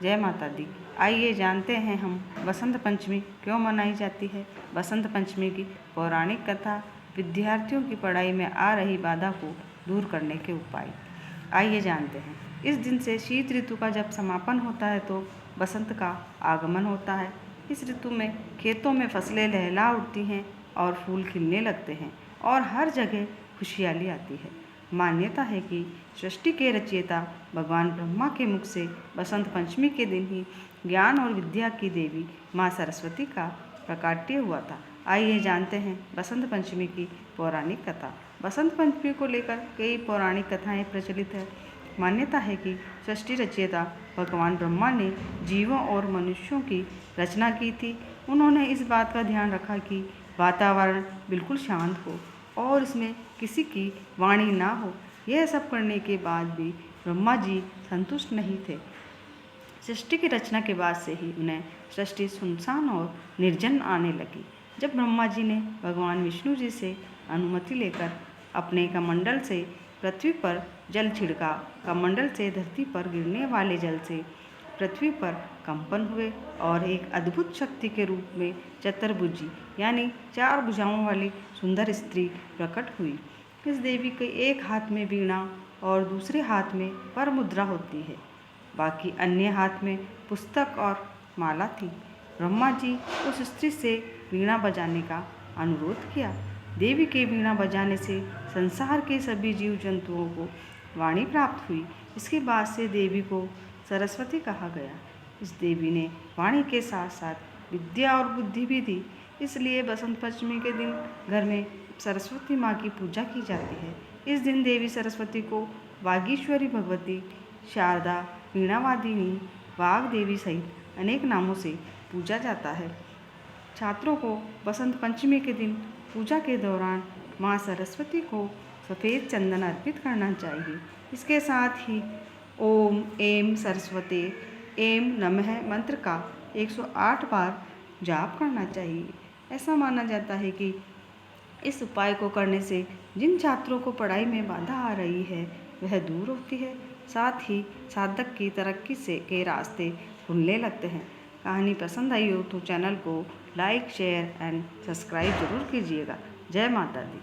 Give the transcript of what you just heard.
जय माता दी। आइए जानते हैं हम बसंत पंचमी क्यों मनाई जाती है। बसंत पंचमी की पौराणिक कथा, विद्यार्थियों की पढ़ाई में आ रही बाधा को दूर करने के उपाय। आइए जानते हैं। इस दिन से शीत ऋतु का जब समापन होता है तो बसंत का आगमन होता है। इस ऋतु में खेतों में फसलें लहला उठती हैं और फूल खिलने लगते हैं और हर जगह खुशहाली आती है। मान्यता है कि सृष्टि के रचयिता भगवान ब्रह्मा के मुख से बसंत पंचमी के दिन ही ज्ञान और विद्या की देवी माँ सरस्वती का प्रकाट्य हुआ था। आइए जानते हैं बसंत पंचमी की पौराणिक कथा। बसंत पंचमी को लेकर कई पौराणिक कथाएं प्रचलित है। मान्यता है कि सृष्टि रचयिता भगवान ब्रह्मा ने जीवों और मनुष्यों की रचना की थी। उन्होंने इस बात का ध्यान रखा कि वातावरण बिल्कुल शांत हो और इसमें किसी की वाणी ना हो। यह सब करने के बाद भी ब्रह्मा जी संतुष्ट नहीं थे। सृष्टि की रचना के बाद से ही उन्हें सृष्टि सुनसान और निर्जन आने लगी। जब ब्रह्मा जी ने भगवान विष्णु जी से अनुमति लेकर अपने कमंडल से पृथ्वी पर जल छिड़का, कमंडल से धरती पर गिरने वाले जल से पृथ्वी पर कंपन हुए और एक अद्भुत शक्ति के रूप में चतुर्भुजी यानी 4 भुजाओं वाली सुंदर स्त्री प्रकट हुई। इस देवी के एक हाथ में वीणा और दूसरे हाथ में पर मुद्रा होती है, बाकी अन्य हाथ में पुस्तक और माला थी। ब्रह्मा जी उस स्त्री से वीणा बजाने का अनुरोध किया। देवी के वीणा बजाने से संसार के सभी जीव जंतुओं को वाणी प्राप्त हुई। इसके बाद से देवी को सरस्वती कहा गया। इस देवी ने वाणी के साथ साथ विद्या और बुद्धि भी दी। इसलिए बसंत पंचमी के दिन घर में सरस्वती माँ की पूजा की जाती है। इस दिन देवी सरस्वती को वागीश्वरी भगवती, शारदा, वीणावादिनी, वाग देवी सहित अनेक नामों से पूजा जाता है। छात्रों को बसंत पंचमी के दिन पूजा के दौरान माँ सरस्वती को सफ़ेद चंदन अर्पित करना चाहिए। इसके साथ ही ओम ऐं सरस्वते ऐं नमः मंत्र का 108 बार जाप करना चाहिए। ऐसा माना जाता है कि इस उपाय को करने से जिन छात्रों को पढ़ाई में बाधा आ रही है वह दूर होती है, साथ ही साधक की तरक्की के रास्ते खुलने लगते हैं। कहानी पसंद आई हो तो चैनल को लाइक, शेयर एंड सब्सक्राइब जरूर कीजिएगा। जय माता दी।